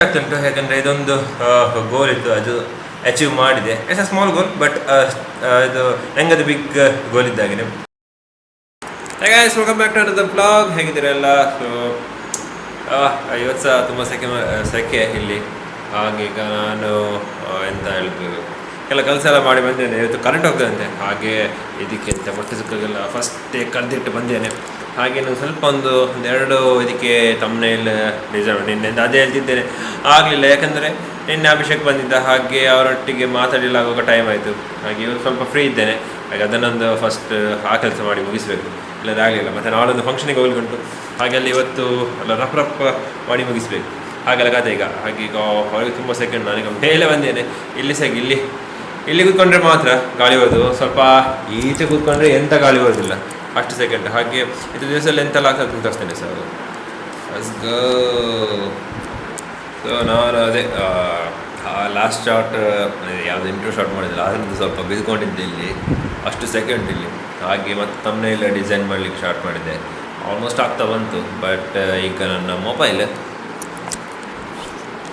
ಆಗ್ತುಂಟು ಯಾಕಂದರೆ ಇದೊಂದು ಗೋಲ್ ಇತ್ತು, ಅದು ಅಚೀವ್ ಮಾಡಿದೆ. It's a small goal but ಇದು ಹೆಂಗದು ಬಿಗ್ ಗೋಲ್ ಇದ್ದಾಗಿದೆ. Guys welcome back to the blog. ಹೇಗಿದ್ದೀರಲ್ಲ? ಸೊ ಇವತ್ತು ಸಹ ತುಂಬ ಸೆಕೆ ಇಲ್ಲಿ. ಹಾಗೀಗ ನಾನು ಎಂತ ಹೇಳಿದ್ರು ಕೆಲಸ ಎಲ್ಲ ಮಾಡಿ ಬಂದೇನೆ. ಇವತ್ತು ಕರೆಂಟ್ ಹೋಗ್ತದಂತೆ, ಹಾಗೆ ಇದಕ್ಕೆ ಅಂತ ಮೊಟ್ಟೆ ಸುಕ್ಕಾಗೆಲ್ಲ ಫಸ್ಟೇ ಕರೆದಿಟ್ಟು ಬಂದೇನೆ. ಹಾಗೆ ನಾನು ಸ್ವಲ್ಪ ಒಂದೆರಡು ಇದಕ್ಕೆ ತಮ್ಮನೇಲ್ ಡಿಸೈನ್ ನಿನ್ನೆ ಅದೇ ಹೇಳ್ತಿದ್ದೇನೆ, ಆಗಲಿಲ್ಲ. ಯಾಕಂದರೆ ನಿನ್ನೆ ಅಭಿಷೇಕ್ ಬಂದಿದ್ದ, ಹಾಗೆ ಅವರೊಟ್ಟಿಗೆ ಮಾತಾಡಲಾಗುವಾಗ ಟೈಮ್ ಆಯಿತು. ಹಾಗೆ ಇವತ್ತು ಸ್ವಲ್ಪ ಫ್ರೀ ಇದ್ದೇನೆ, ಹಾಗೆ ಅದನ್ನೊಂದು ಫಸ್ಟ್ ಆ ಕೆಲಸ ಮಾಡಿ ಮುಗಿಸಬೇಕು, ಇಲ್ಲದೇ ಆಗಲಿಲ್ಲ. ಮತ್ತು ನಾಳೊಂದು ಫಂಕ್ಷನಿಗೆ ಹೋಗ್ಲಿಕ್ಕುಂಟು, ಹಾಗೆ ಅಲ್ಲಿ ಇವತ್ತು ಎಲ್ಲ ರಪ್ಪ ಮಾಡಿ ಮುಗಿಸ್ಬೇಕು. ಹಾಗೆಲ್ಲ ಕತೆ ಈಗ. ಹಾಗೆ ಈಗ ಹೊರಗೆ ತುಂಬ ಸೆಕೆಂಡ್, ನಾನೀಗ ಮೇಲೆ ಬಂದೇನೆ. ಇಲ್ಲಿ ಕೂತ್ಕೊಂಡ್ರೆ ಮಾತ್ರ ಗಾಳಿ ಬರೋದು, ಸ್ವಲ್ಪ ಈಚೆ ಕೂತ್ಕೊಂಡ್ರೆ ಎಂಥ ಗಾಳಿ ಬರೋದಿಲ್ಲ, ಅಷ್ಟು ಸೆಕೆಂಡ್. ಹಾಗೆ ಇದು ದಿವಸದಲ್ಲಿ ಎಂತೆಲ್ಲ ಆಗ್ತದೆ ಅಂತ ತೋರಿಸ್ತೇನೆ ಸರ್. ಸೊ ನಾನು ಅದೇ ಲಾಸ್ಟ್ ಶಾರ್ಟ್ ಯಾವುದು ಇಂಟ್ರೋ ಶಾರ್ಟ್ ಮಾಡಿದ್ದಿಲ್ಲ, ಅದರಿಂದ ಸ್ವಲ್ಪ ಬಿದ್ಕೊಂಡಿದ್ದೆ ಇಲ್ಲಿ, ಅಷ್ಟು ಸೆಕೆಂಡ್ ಇಲ್ಲಿ. ಹಾಗೆ ಮತ್ತು ತಮ್ಮನೇಲೆ ಡಿಸೈನ್ ಮಾಡಲಿಕ್ಕೆ ಸ್ಟಾರ್ಟ್ ಮಾಡಿದ್ದೆ, ಆಲ್ಮೋಸ್ಟ್ ಆಗ್ತಾ ಬಂತು. ಬಟ್ ಈಗ ನನ್ನ ಮೊಬೈಲ್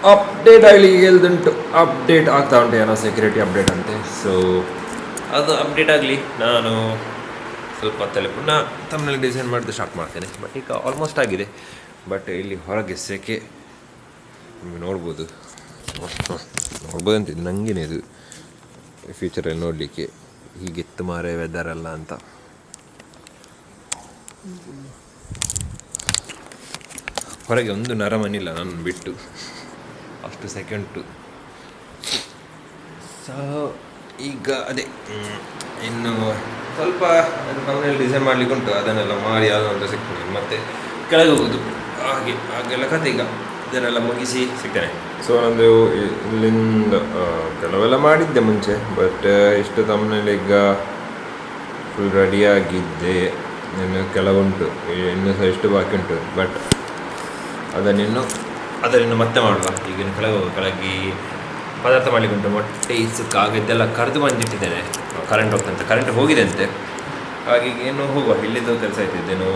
ಅಪ್ಡೇಟ್ ಆಗಲಿಕ್ಕೆ ಹೇಳ್ದುಂಟು, ಅಪ್ಡೇಟ್ ಆಗ್ತಾ ಉಂಟು, ಏನೋ ಸೆಕ್ಯೂರಿಟಿ ಅಪ್ಡೇಟ್ ಅಂತೆ. ಸೊ ಅದು ಅಪ್ಡೇಟ್ ಆಗಲಿ, ನಾನು ಸ್ವಲ್ಪ ಹೊತ್ತಲ್ಲಿ ಪುನಃ ತಮ್ಮನೇಲಿ ಡಿಸೈನ್ ಮಾಡಿದ್ದು ಸ್ಟಾರ್ಟ್ ಮಾಡ್ತೇನೆ. ಬಟ್ ಈಗ ಆಲ್ಮೋಸ್ಟ್ ಆಗಿದೆ. ಬಟ್ ಇಲ್ಲಿ ಹೊರಗೆ ಸೆಕೆ ನಿಮಗೆ ನೋಡ್ಬೋದು ಅಂತಿದ್ದು, ನನಗೇನೆ ಇದು ಫ್ಯೂಚರಲ್ಲಿ ನೋಡಲಿಕ್ಕೆ ಹೀಗಿತ್ತು ಮಾರೆ ವೆದರಲ್ಲ ಅಂತ. ಹೊರಗೆ ಒಂದು ನರಮನಿಲ್ಲ ನಾನು ಬಿಟ್ಟು, ಅಷ್ಟು ಸೆಕೆಂಡು. ಸೊ ಈಗ ಅದೇ ಇನ್ನು ಸ್ವಲ್ಪ ನಮ್ಮನೇಲಿ ಡಿಸೈನ್ ಮಾಡಲಿಕ್ಕೆ ಉಂಟು, ಅದನ್ನೆಲ್ಲ ಮಾಡಿ ಯಾವುದೋ ಅಂತ ಸಿಗ್ತೇನೆ, ಮತ್ತು ಕೆಳಗೆ ಹೋಗೋದು. ಹಾಗೆಲ್ಲ ಕತೆ. ಈಗ ಇದನ್ನೆಲ್ಲ ಮುಗಿಸಿ ಸಿಗ್ತೇನೆ. ಸೊ ನಂದು ಇಲ್ಲಿಂದ ಕೆಲವೆಲ್ಲ ಮಾಡಿದ್ದೆ ಮುಂಚೆ, ಬಟ್ ಇಷ್ಟು ತಮ್ಮನೇಲಿ ಈಗ ಫುಲ್ ರೆಡಿಯಾಗಿದ್ದೆ. ಇನ್ನು ಕೆಲವುಂಟು, ಇನ್ನೂ ಸಹ ಎಷ್ಟು ಬಾಕಿ ಉಂಟು, ಬಟ್ ಅದನ್ನು ಮತ್ತೆ ಮಾಡುವ. ಈಗಿನ ಕೆಳಗೆ ಪದಾರ್ಥ ಮಾಡಲಿಕ್ಕೆ ಉಂಟು, ಮೊಟ್ಟೆ ಇಸುಕಾಗಿದ್ದೆಲ್ಲ ಕರೆದು ಬಂದಿಟ್ಟಿದ್ದೇನೆ. ಕರೆಂಟ್ ಹೋಗ್ತಂತೆ, ಕರೆಂಟ್ ಹೋಗಿದೆ ಅಂತೆ. ಹಾಗೆ ಏನು ಹೋಗುವ, ಇಲ್ಲಿದ್ದು ಕೆಲಸ ಆಯ್ತಿದ್ದೇನು,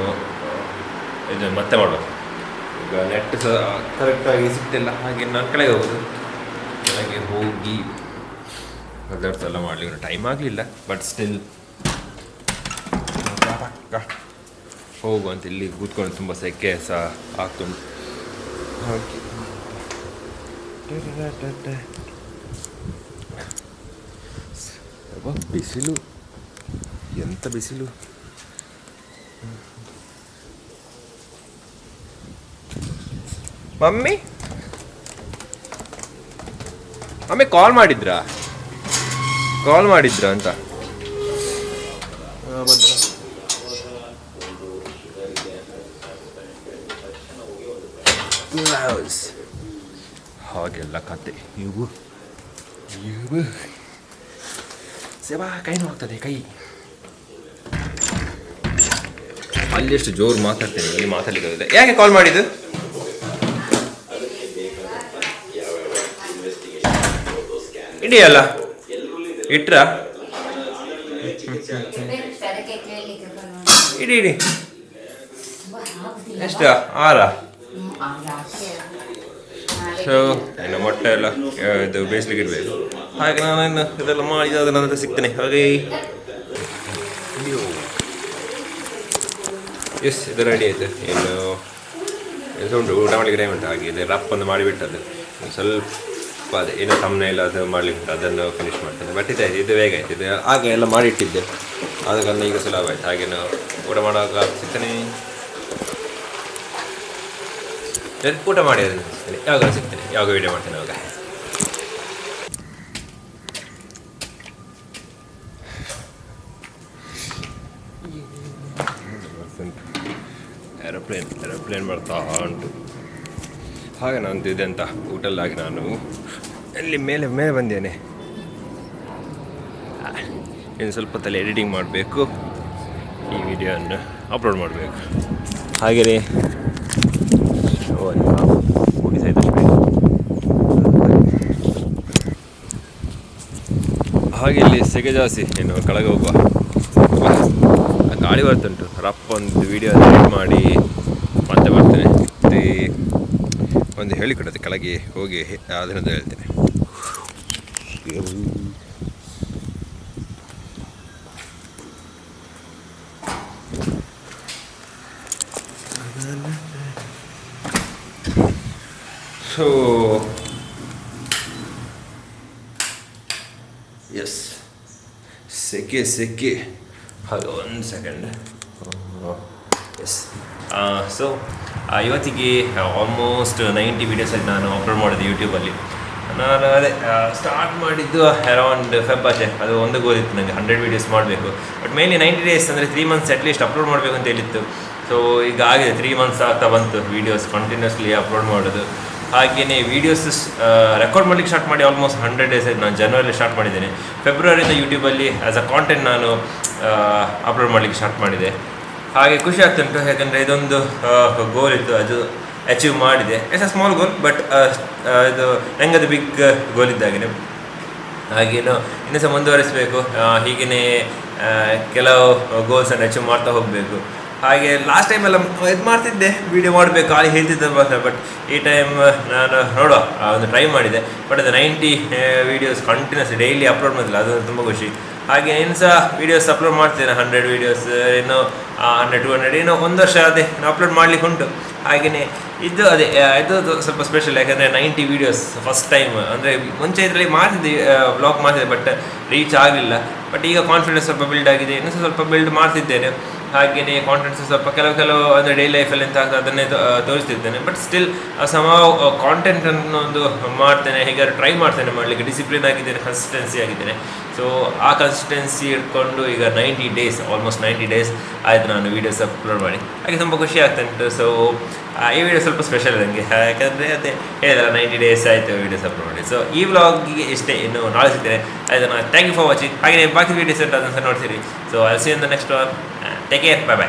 ಇದನ್ನು ಮತ್ತೆ ಮಾಡುವ. ಈಗ ನೆಟ್ ಸಹ ಕರೆಕ್ಟಾಗಿ ಸಿಗ್ತಿಲ್ಲ, ಹಾಗೆ ನಾನು ಕೆಳಗೆ ಹೋಗೋದು. ಕೆಳಗೆ ಹೋಗಿ ಪದಾರ್ಥ ಎಲ್ಲ ಮಾಡಲಿಕ್ಕೆ ಟೈಮ್ ಆಗಲಿಲ್ಲ, ಬಟ್ ಸ್ಟಿಲ್ ಹೋಗುವಂತ. ಇಲ್ಲಿ ಕೂತ್ಕೊಂಡು ತುಂಬ ಸೆಕೆ ಸಹ ಆಗ್ತುಂಟು. ಹಾಗೆ ಬಿಸಿಲು, ಎಂಥ ಬಿಸಿಲು. ಮಮ್ಮಿ ಕಾಲ್ ಮಾಡಿದ್ರಾ ಅಂತ? ಹಾಗೆಲ್ಲ ಕತೆ. ಇವು ಸೇವಾ ಕೈ ನೋಡ್ತದೆ, ಕೈ ಅಲ್ಲಿ ಎಷ್ಟು ಜೋರು ಮಾತಾಡ್ತೇನೆ, ಇಲ್ಲಿ ಮಾತಾಡಲಿಕ್ಕೆ. ಯಾಕೆ ಕಾಲ್ ಮಾಡಿದ್ದು? ಇಡಿಯಲ್ಲ ಇಟ್ರ ಇಡಿ ಎಷ್ಟು 6? ಸೊ ಇನ್ನು ಮೊಟ್ಟೆ ಎಲ್ಲ ಇದು ಬೇಯಿಸ್ಲಿಕ್ಕೆ ಇಡಬೇಕು. ಹಾಗೆ ನಾನು ಇದೆಲ್ಲ ಮಾಡಿ ಅದರ ನಂತರ ಸಿಗ್ತೇನೆ. ಹಾಗೆ ಎಸ್ ಇದು ರೆಡಿ ಆಯಿತು. ಇನ್ನು ಇದು ಉಂಟು, ಊಟ ಮಾಡಲಿಕ್ಕೆ ಟೈಮ್ ಉಂಟು. ಹಾಗೆ ಇದೆ ರಪ್ಪೊಂದು ಮಾಡಿಬಿಟ್ಟದ್ದು, ಸ್ವಲ್ಪ ಅದೇ ಏನೋ ತಮ್ಮನೇಲಿ ಅದು ಮಾಡಲಿಕ್ಕೆ ಉಂಟು, ಅದನ್ನು ಫಿನಿಶ್ ಮಾಡ್ತೇನೆ. ಬಟ್ ಇದಾಯ್ತು, ಇದು ಬೇಗ ಆಯ್ತು. ಇದು ಹಾಗೆ ಎಲ್ಲ ಮಾಡಿಟ್ಟಿದ್ದೆ, ಆದ ಕಾರಣ ಈಗ ಸುಲಭ ಆಯ್ತು. ಹಾಗೆ ನಾವು ಊಟ ಮಾಡುವಾಗ ಸಿಗ್ತೇನೆ. ಊಟ ಮಾಡಿ ಅದನ್ನು ಸಿಗ್ತೇನೆ, ಯಾವಾಗ ಸಿಗ್ತೇನೆ, ಯಾವಾಗ ವೀಡಿಯೋ ಮಾಡ್ತೇನೆ ಅವಾಗ. ಏರೋಪ್ಲೇನ್ ಬರ್ತಾ ಉಂಟು. ಹಾಗೆ ನಾನು ಇದೆ ಅಂತ ಊಟಲ್ಲಾಗಿ ನಾನು ಅಲ್ಲಿ ಮೇಲೆ ಬಂದೇನೆ. ಇನ್ನು ಸ್ವಲ್ಪ ಹೊತ್ತಲ್ಲಿ ಎಡಿಟಿಂಗ್ ಮಾಡಬೇಕು, ಈ ವಿಡಿಯೋವನ್ನು ಅಪ್ಲೋಡ್ ಮಾಡಬೇಕು. ಹಾಗೆಯೇ ಹಾಗೆ ಇಲ್ಲಿ ಸೆಕೆ ಜಾಸ್ತಿ. ಇನ್ನು ಕೆಳಗೆ ಹೋಗುವ, ಗಾಳಿ ಬರ್ತುಂಟು. ರಪ್ಪ ಒಂದು ವಿಡಿಯೋ ಎಡಿಟ್ ಮಾಡಿ ಮತ್ತೆ ಬರ್ತೇನೆ. ಮತ್ತು ಒಂದು ಹೇಳಿಕೊಡುತ್ತೆ ಕೆಳಗೆ ಹೋಗಿ ಅದನ್ನೊಂದು ಹೇಳ್ತೇನೆ. ಸೊ ಎಸ್ ಸೆಕೆ ಹಾಗೆ ಒಂದು ಸೆಕೆಂಡ್. ಎಸ್ ಸೊ ಇವತ್ತಿಗೆ ಆಲ್ಮೋಸ್ಟ್ 90 ವೀಡಿಯೋಸಲ್ಲಿ ನಾನು ಅಪ್ಲೋಡ್ ಮಾಡಿದೆ ಯೂಟ್ಯೂಬಲ್ಲಿ. ನಾನು ಅದೇ ಸ್ಟಾರ್ಟ್ ಮಾಡಿದ್ದು ಅರೌಂಡ್ ಫೆಬ್ ಆಚೆ. ಅದು ಒಂದು ಗೋಲ್ ಇತ್ತು ನನಗೆ 100 ವೀಡಿಯೋಸ್ ಮಾಡಬೇಕು. ಬಟ್ ಮೇನ್ಲಿ 90 ಡೇಸ್ ಅಂದರೆ 3 ಮಂತ್ಸ್ ಅಟ್ಲೀಸ್ಟ್ ಅಪ್ಲೋಡ್ ಮಾಡಬೇಕು ಅಂತ ಹೇಳಿತ್ತು. ಸೊ ಈಗ ಆಗಿದೆ 3 ಮಂತ್ಸ್ ಆಗ್ತಾ ಬಂತು ವೀಡಿಯೋಸ್ ಕಂಟಿನ್ಯೂಸ್ಲಿ ಅಪ್ಲೋಡ್ ಮಾಡೋದು. ಹಾಗೆಯೇ ವೀಡಿಯೋಸ್ ರೆಕಾರ್ಡ್ ಮಾಡಲಿಕ್ಕೆ ಸ್ಟಾರ್ಟ್ ಮಾಡಿ ಆಲ್ಮೋಸ್ಟ್ 100 ಡೇಸ್ ಆಯಿತು. ನಾನು ಜನವರಿಲಿ ಸ್ಟಾರ್ಟ್ ಮಾಡಿದ್ದೇನೆ. ಫೆಬ್ರವರಿಯಿಂದ ಯೂಟ್ಯೂಬಲ್ಲಿ ಆ್ಯಸ್ ಅ ಕಾಂಟೆಂಟ್ ನಾನು ಅಪ್ಲೋಡ್ ಮಾಡಲಿಕ್ಕೆ ಸ್ಟಾರ್ಟ್ ಮಾಡಿದೆ. ಹಾಗೆ ಖುಷಿ ಆಗ್ತುಂಟು, ಯಾಕಂದರೆ ಇದೊಂದು ಗೋಲ್ ಇತ್ತು, ಅದು ಅಚೀವ್ ಮಾಡಿದೆ. It's a small goal, but ಇದು ನನಗದು ಬಿಗ್ ಗೋಲ್ ಇದ್ದಾಗಿದೆ. ಹಾಗೇನು ಇನ್ನೂ ಸಹ ಮುಂದುವರಿಸಬೇಕು. ಹೀಗೆಯೇ ಕೆಲವು ಗೋಲ್ಸನ್ನು ಅಚೀವ್ ಮಾಡ್ತಾ ಹೋಗಬೇಕು. ಹಾಗೆ ಲಾಸ್ಟ್ ಟೈಮೆಲ್ಲ ಇದು ಮಾಡ್ತಿದ್ದೆ, ವೀಡಿಯೋ ಮಾಡಬೇಕು ಅಲ್ಲಿ ಹೇಳ್ತಿದ್ದೆ ಮಾತ್ರ. ಬಟ್ ಈ ಟೈಮ್ ನಾನು ನೋಡುವ ಒಂದು ಟ್ರೈ ಮಾಡಿದೆ. ಬಟ್ ಅದು 90 ವೀಡಿಯೋಸ್ ಕಂಟಿನ್ಯೂಸ್ ಡೈಲಿ ಅಪ್ಲೋಡ್ ಮಾಡಿಲ್ಲ, ಅದು ತುಂಬ ಖುಷಿ. ಹಾಗೆ ಇನ್ನು ಸಹ ವೀಡಿಯೋಸ್ ಅಪ್ಲೋಡ್ ಮಾಡ್ತೇನೆ, 100 ವೀಡಿಯೋಸ್, ಇನ್ನು 100 200 ಇನ್ನೂ ಒಂದು ವರ್ಷ ಅದೇ ಅಪ್ಲೋಡ್ ಮಾಡಲಿಕ್ಕೆ ಉಂಟು. ಹಾಗೆಯೇ ಇದು ಅದೇ ಇದು ಸ್ವಲ್ಪ ಸ್ಪೆಷಲ್, ಯಾಕಂದರೆ 90 ವೀಡಿಯೋಸ್ ಫಸ್ಟ್ ಟೈಮ್. ಅಂದರೆ ಮುಂಚೆ ಇದರಲ್ಲಿ ಮಾಡ್ತಿದ್ದೆ, ವ್ಲಾಗ್ ಮಾಡ್ತಿದ್ದೆ, ಬಟ್ ರೀಚ್ ಆಗಲಿಲ್ಲ. ಬಟ್ ಈಗ ಕಾನ್ಫಿಡೆನ್ಸ್ ಸ್ವಲ್ಪ ಬಿಲ್ಡ್ ಆಗಿದೆ, ಇನ್ನೂ ಸ್ವಲ್ಪ ಬಿಲ್ಡ್ ಮಾಡ್ತಿದ್ದೇನೆ. ಹಾಗೆಯೇ ಕಾಂಟೆಂಟ್ಸ್ ಸ್ವಲ್ಪ ಕೆಲವು ಅಂದರೆ ಡೈಲಿ ಲೈಫಲ್ಲಿ ಎಂತ ಆಗ್ತದೆ ಅದನ್ನೇ ತೋರಿಸ್ತಿದ್ದೇನೆ. ಬಟ್ ಸ್ಟಿಲ್ ಕಾಂಟೆಂಟನ್ನು ಒಂದು ಮಾಡ್ತೇನೆ, ಹೇಗಾದ್ರು ಟ್ರೈ ಮಾಡ್ತೇನೆ ಮಾಡಲಿಕ್ಕೆ. ಡಿಸಿಪ್ಲಿನ್ ಆಗಿದ್ದೇನೆ, ಕನ್ಸಿಸ್ಟೆನ್ಸಿ ಆಗಿದ್ದೇನೆ. ಸೊ ಆ ಕನ್ಸಿಸ್ಟೆನ್ಸಿ ಇಟ್ಕೊಂಡು ಈಗ 90 ಡೇಸ್ ಆಲ್ಮೋಸ್ಟ್ 90 ಡೇಸ್ ಆಯಿತು ನಾನು ವೀಡಿಯೋಸ್ ಅಪ್ಲೋಡ್ ಮಾಡಿ. ಹಾಗೆ ತುಂಬ ಖುಷಿ ಆಗ್ತಾ ಉಂಟು. ಸೊ ಈ ವಿಡಿಯೋ ಸ್ವಲ್ಪ ಸ್ಪೆಷಲ್ ನನಗೆ, ಯಾಕಂದರೆ ಅದೇ ಹೇಳಿದಲ್ಲ 90 ಡೇಸ್ ಆಯಿತು ವೀಡಿಯೋಸ್ ಅಪ್ಲೋಡ್ ಮಾಡಿ. ಸೊ ಈ ವ್ಲಾಗಿಗೆ ಇಷ್ಟೇ, ಇನ್ನು ನಾಳೆ ಸಿಗ್ತೇನೆ. ಅದನ್ನು ಥ್ಯಾಂಕ್ ಯು ಫಾರ್ ವಾಚಿಂಗ್. ಹಾಗೆ ಬಾಕಿ ವೀಡಿಯೋಸ್ ಉಂಟು ಅದನ್ನು ಸಹ ನೋಡ್ತೀರಿ. So I will see you in the next one. Take care, bye by.